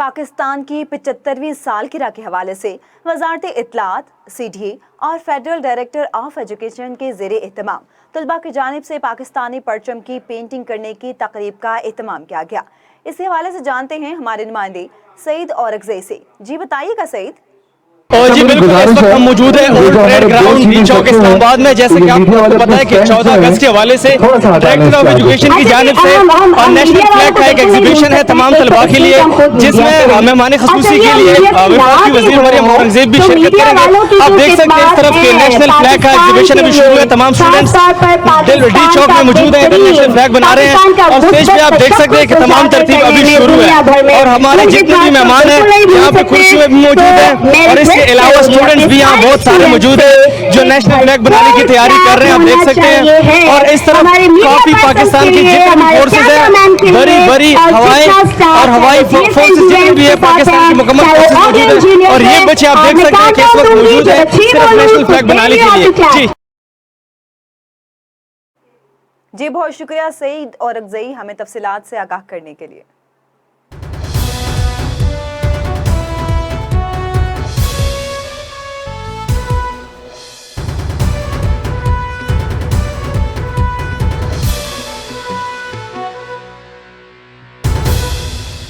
पाकिस्तान की 75वीं सालगिरह के हवाले से वजारत इत्तलात, CDA और फेडरल डायरेक्टर ऑफ एजुकेशन के ज़ेरे एहतमाम तलबा की जानिब से पाकिस्तानी परचम की पेंटिंग करने की तकरीब का एहतमाम किया गया। इसी हवाले से जानते हैं हमारे नुमाइंदे सईद औरकज़ई से। जी बताइएगा सईद। और जी बिल्कुल, इस वक्त हम मौजूद है ओल्ड ट्रेड ग्राउंड डी चौक इस्लामाबाद में। जैसे कि आपको पता है कि 14 अगस्त के हवाले से डायरेक्टर ऑफ एजुकेशन की जानिब से और नेशनल फ्लैग का एक एग्जीबिशन है तमाम तलबा के लिए, जिसमें मेहमान खुसूसी के लिए वफाकी वज़ीर मरियम औरंगज़ेब भी शिरकत करेंगे। आप देख सकते हैं इस तरफ के नेशनल फ्लैग का एग्जीबिशन अभी शुरू है। तमाम स्टूडेंट्स डी चौक में मौजूद है, नेशनल फ्लैग बना रहे हैं और स्टेज पे आप देख सकते हैं कि तमाम तरतीब अभी शुरू है और हमारे जितने भी मेहमान हैं यहाँ पे कुर्सी में भी मौजूद है और इसके अलावा स्टूडेंट्स भी यहाँ बहुत सारे मौजूद है जो नेशनल फ्लैग बनाने की तैयारी कर रहे हैं। आप देख सकते हैं और इस तरफ काफी पाकिस्तान की जितने भी फोर्सेज है, बड़ी बड़ी हवाएं और हवाई फोर्सेज जितनी भी है पाकिस्तान की मुकम्मल फोर्सेज मौजूद है और ये बच्चे आप देख सकते हैं कि इस वक्त मौजूद है सिर्फ नेशनल फ्लैग बनाने के लिए। जी बहुत शुक्रिया सईद औरकज़ई हमें तफसीलात से आगाह करने के लिए।